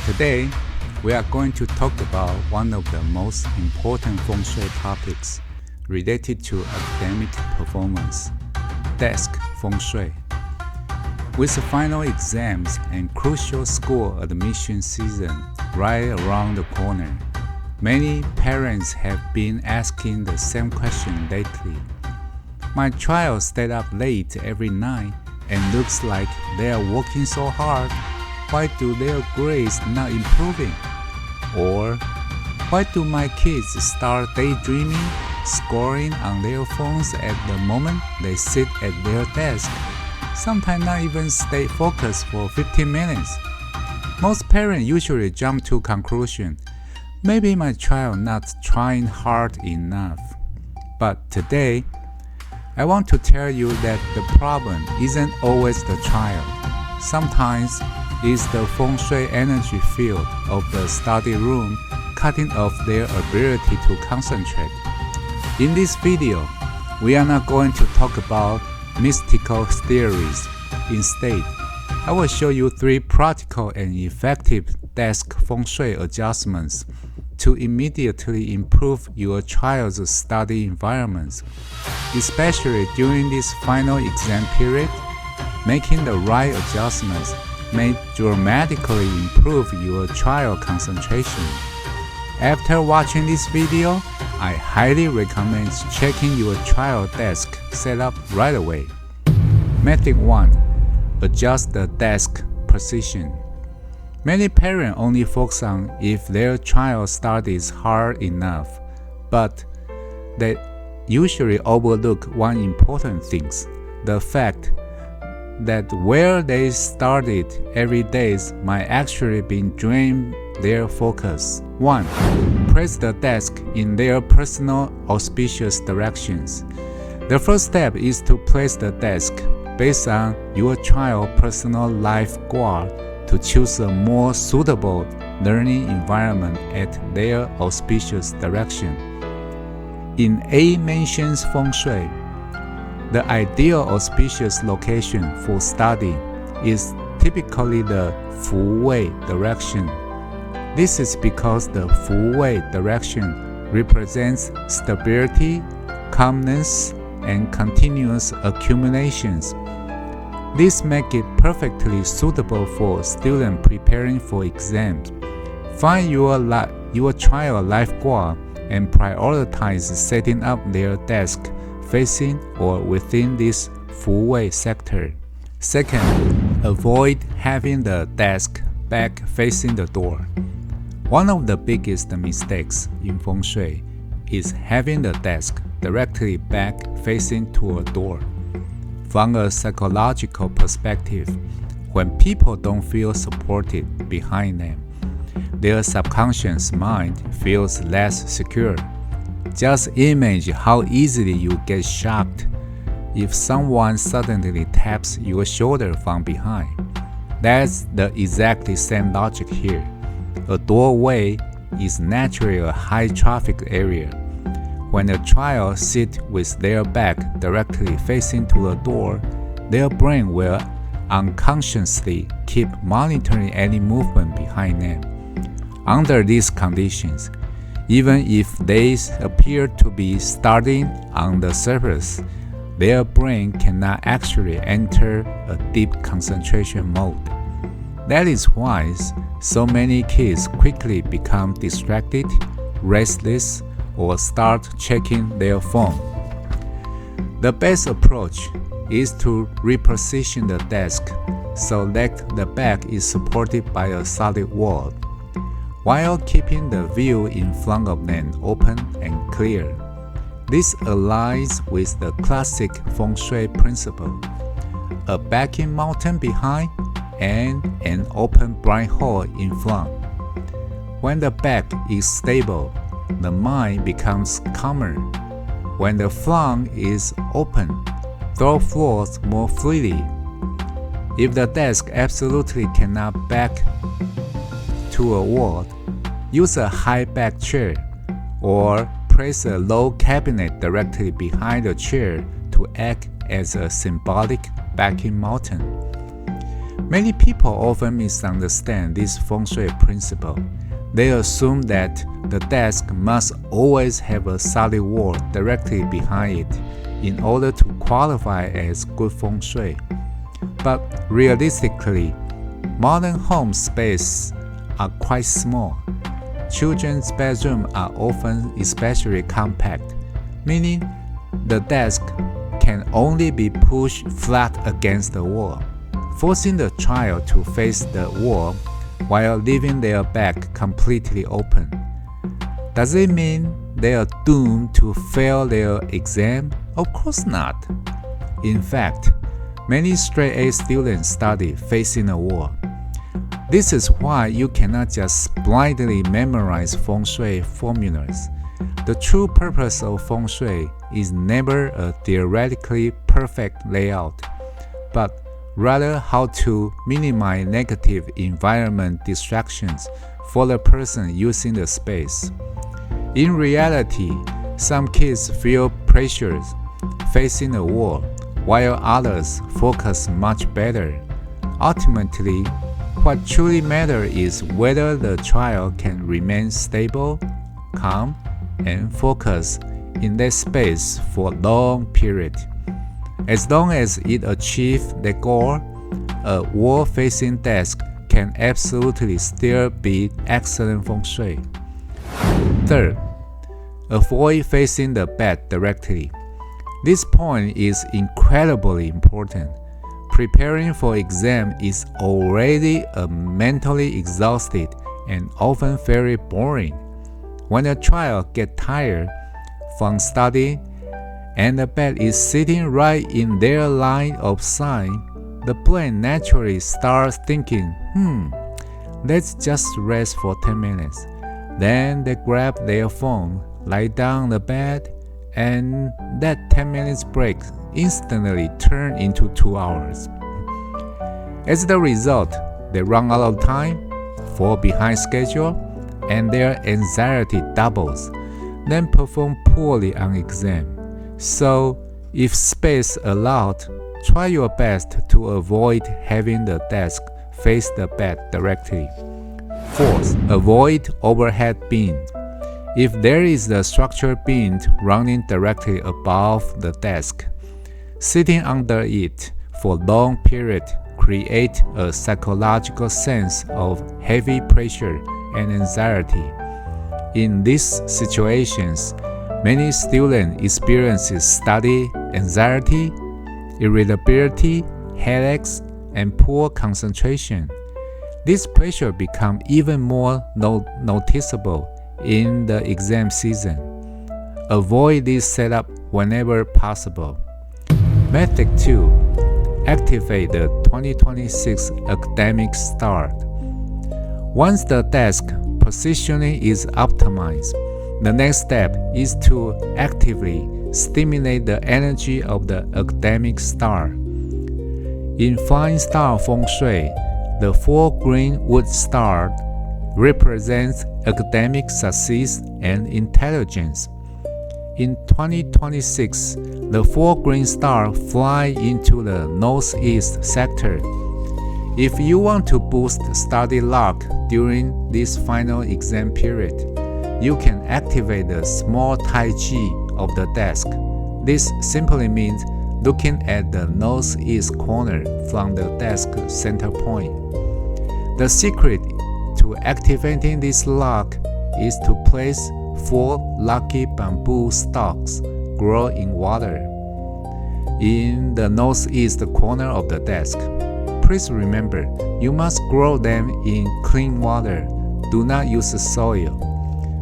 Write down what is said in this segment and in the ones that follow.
Today, we are going to talk about one of the most important Feng Shui topics related to academic performance, desk Feng Shui. With the final exams and crucial school admission season right around the corner, many parents have been asking the same question lately. My child stayed up late every night and looks like they are working so hard. Why do their grades not improving? Or why do my kids start daydreaming, scoring on their phones at the moment they sit at their desk? Sometimes not even stay focused for 15 minutes. Most parents usually jump to conclusion, maybe my child not trying hard enough. But today, I want to tell you that the problem isn't always the child. Sometimes it's the Feng Shui energy field of the study room cutting off their ability to concentrate. In this video, we are not going to talk about mystical theories. Instead, I will show you 3 practical and effective desk Feng Shui adjustments to immediately improve your child's study environments, especially during this final exam period. Making the right adjustments may dramatically improve your child's concentration. After watching this video, I highly recommend checking your child's desk setup right away. Method 1. Adjust the desk position. Many parents only focus on if their child studies hard enough, but they usually overlook one important thing: the fact that where they started every day might actually be draining their focus. 1. Place the desk in their personal auspicious directions. The first step is to place the desk based on your child's personal life goal to choose a more suitable learning environment at their auspicious direction. In A mentions Feng Shui, the ideal auspicious location for study is typically the Fu Wei direction. This is because the Fu Wei direction represents stability, calmness, and continuous accumulations. This makes it perfectly suitable for students preparing for exams. Find your child's life goal and prioritize setting up their desk facing or within this Fu Wei sector. Second, avoid having the desk back facing the door. One of the biggest mistakes in Feng Shui is having the desk directly back facing to a door. From a psychological perspective, when people don't feel supported behind them, their subconscious mind feels less secure. Just imagine how easily you get shocked if someone suddenly taps your shoulder from behind. That's the exactly same logic here. A doorway is naturally a high traffic area. When a child sits with their back directly facing to a door, their brain will unconsciously keep monitoring any movement behind them. Under these conditions, even if they appear to be studying on the surface, their brain cannot actually enter a deep concentration mode. That is why so many kids quickly become distracted, restless, or start checking their phone. The best approach is to reposition the desk so that the back is supported by a solid wall, while keeping the view in front of them open and clear. This aligns with the classic Feng Shui principle: a backing mountain behind and an open blind hole in front. When the back is stable, the mind becomes calmer. When the front is open, thought flows more freely. If the desk absolutely cannot back to a wall, use a high back chair or place a low cabinet directly behind the chair to act as a symbolic backing mountain. Many people often misunderstand this Feng Shui principle. They assume that the desk must always have a solid wall directly behind it in order to qualify as good Feng Shui. But realistically, modern home spaces are quite small. Children's bedrooms are often especially compact, meaning the desk can only be pushed flat against the wall, forcing the child to face the wall while leaving their back completely open. Does it mean they are doomed to fail their exam? Of course not. In fact, many straight-A students study facing a wall. This is why you cannot just blindly memorize Feng Shui formulas. The true purpose of Feng Shui is never a theoretically perfect layout, but rather how to minimize negative environment distractions for the person using the space. In reality, some kids feel pressures facing a wall, while others focus much better. Ultimately, what truly matters is whether the child can remain stable, calm, and focused in that space for a long period. As long as it achieves the goal, a wall-facing desk can absolutely still be excellent Feng Shui. Third, avoid facing the bed directly. This point is incredibly important. Preparing for exam is already mentally exhausted and often very boring. When a child gets tired from studying and the bed is sitting right in their line of sight, the brain naturally starts thinking, let's just rest for 10 minutes. Then they grab their phone, lie down on the bed, and that 10 minutes break instantly turn into 2 hours. As the result, they run out of time, fall behind schedule, and their anxiety doubles, then perform poorly on exam. So, if space allowed, try your best to avoid having the desk face the bed directly. Fourth, avoid overhead bin. If there is a structured bin running directly above the desk, sitting under it for a long period creates a psychological sense of heavy pressure and anxiety. In these situations, many students experience study anxiety, irritability, headaches, and poor concentration. This pressure becomes even more noticeable in the exam season. Avoid this setup whenever possible. Method 2. Activate the 2026 academic start. Once the desk positioning is optimized, the next step is to actively stimulate the energy of the academic star. In Flying Star Feng Shui, the 4 green wood stars represents academic success and intelligence. In 2026, the 4 green stars fly into the northeast sector. If you want to boost study luck during this final exam period, you can activate the small Tai Chi of the desk. This simply means looking at the northeast corner from the desk center point. The secret to activating this luck is to place 4 lucky bamboo stalks grow in water in the northeast corner of the desk. Please remember, you must grow them in clean water. Do not use soil,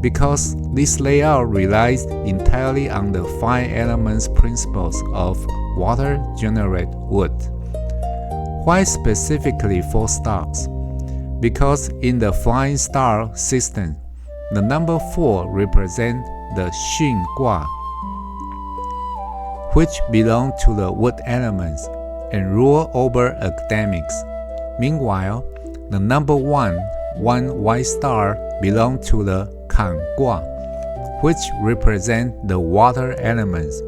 because this layout relies entirely on the 5 elements principles of water generate wood. Why specifically 4 stalks? Because in the Flying Star system, the number 4 represents the Xun Gua, which belong to the wood elements and rule over academics. Meanwhile, the number 1 white star belong to the Kan Gua, which represent the water elements.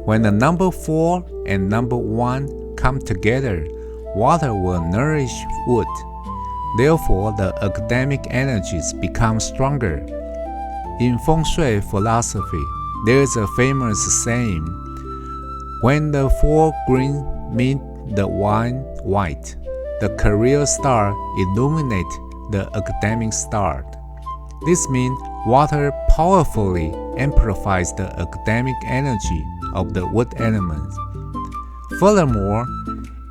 When the number 4 and number 1 come together, water will nourish wood. Therefore, the academic energies become stronger. In Feng Shui philosophy, there is a famous saying, when the four green meet the one white, the career star illuminates the academic star. This means water powerfully amplifies the academic energy of the wood element. Furthermore,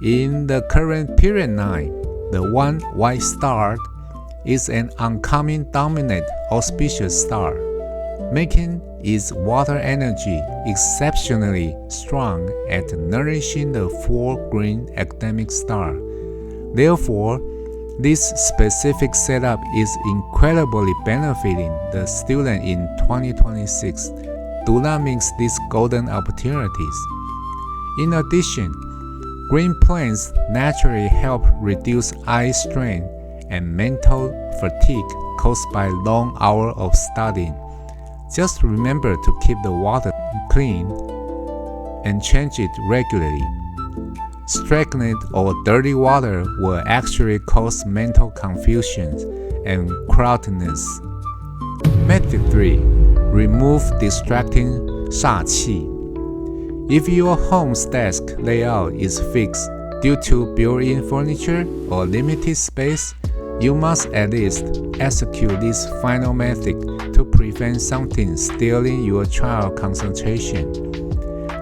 in the current period 9, the one white star is an oncoming dominant auspicious star, making its water energy exceptionally strong at nourishing the four green academic star. Therefore, this specific setup is incredibly benefiting the student in 2026. Do not miss these golden opportunities. In addition, green plants naturally help reduce eye strain and mental fatigue caused by long hours of studying. Just remember to keep the water clean and change it regularly. Stagnant or dirty water will actually cause mental confusion and crowdedness. Method 3. Remove distracting Sha Qi. If your home's desk layout is fixed due to built-in furniture or limited space, you must at least execute this final method to prevent something stealing your child's concentration.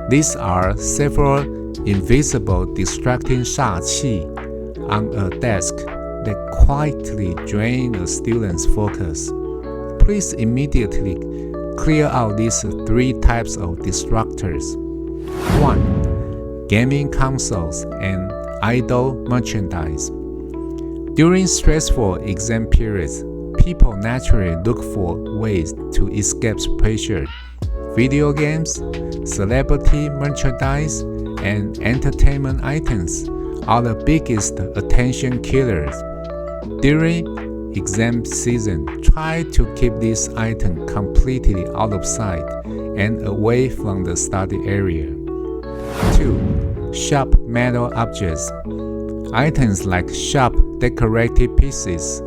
These are several invisible distracting Sha Qi on a desk that quietly drain a student's focus. Please immediately clear out these 3 types of distractors. 1. Gaming consoles and idle merchandise. During stressful exam periods, people naturally look for ways to escape pressure. Video games, celebrity merchandise, and entertainment items are the biggest attention killers. During exam season, try to keep these items completely out of sight and away from the study area. 2. Sharp metal objects. Items like sharp decorative pieces,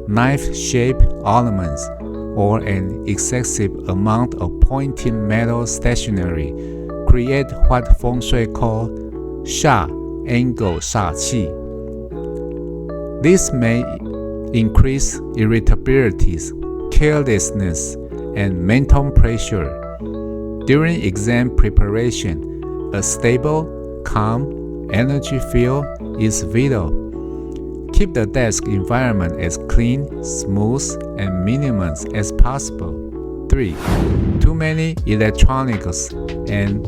knife-shaped ornaments, or an excessive amount of pointed metal stationery create what Feng Shui call Sha angle Sha Qi. This may increase irritability, carelessness, and mental pressure. During exam preparation, a stable, calm energy field is vital. Keep the desk environment as clean, smooth, and minimum as possible. 3. Too many electronics and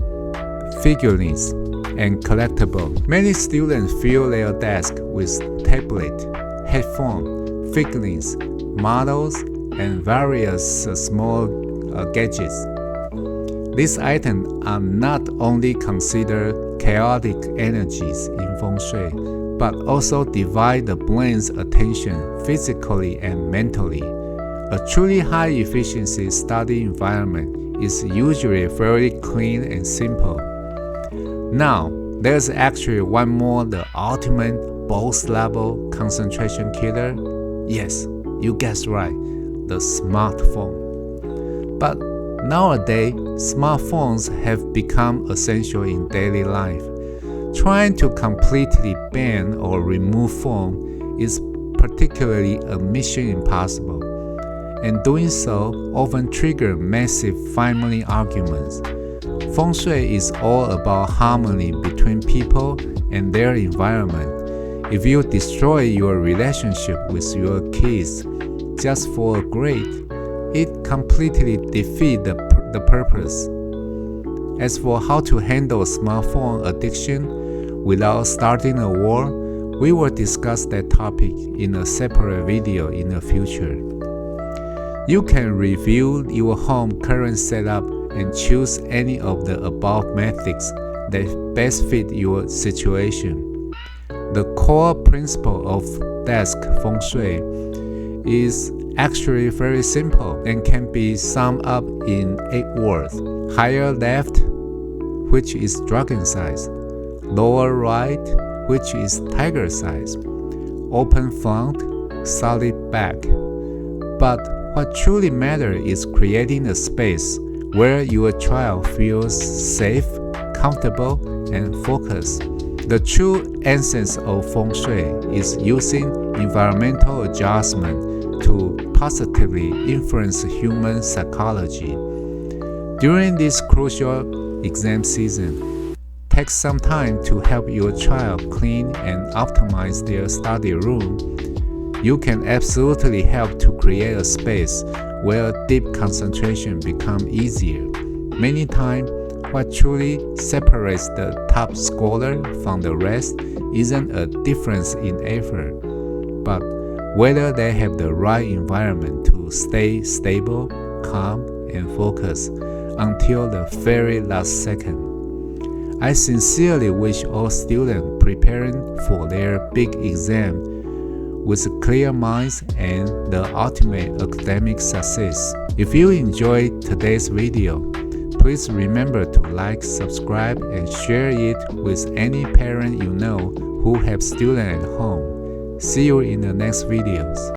figurines and collectibles. Many students fill their desk with tablet, headphone, figurines, models, and various small gadgets. These items are not only considered chaotic energies in Feng Shui, but also divide the brain's attention physically and mentally. A truly high-efficiency study environment is usually very clean and simple. Now, there's actually one more, the ultimate boss-level concentration killer. Yes, you guessed right, the smartphone. But nowadays, smartphones have become essential in daily life. Trying to completely ban or remove phone is particularly a mission impossible, and doing so often triggers massive family arguments. Feng Shui is all about harmony between people and their environment. If you destroy your relationship with your kids just for a grade, it completely defeats the purpose. As for how to handle smartphone addiction without starting a war, we will discuss that topic in a separate video in the future. You can review your home current setup and choose any of the above methods that best fit your situation. The core principle of desk Feng Shui is actually very simple and can be summed up in 8 words. Higher left, which is dragon size, lower right, which is tiger size, open front, solid back. But what truly matters is creating a space where your child feels safe, comfortable, and focused. The true essence of Feng Shui is using environmental adjustment to positively influence human psychology. During this crucial exam season, take some time to help your child clean and optimize their study room. You can absolutely help to create a space where deep concentration becomes easier. Many times, what truly separates the top scholar from the rest isn't a difference in effort, but whether they have the right environment to stay stable, calm, and focused until the very last second. I sincerely wish all students preparing for their big exam with clear minds and the ultimate academic success. If you enjoyed today's video, please remember to like, subscribe, and share it with any parent you know who have students at home. See you in the next videos.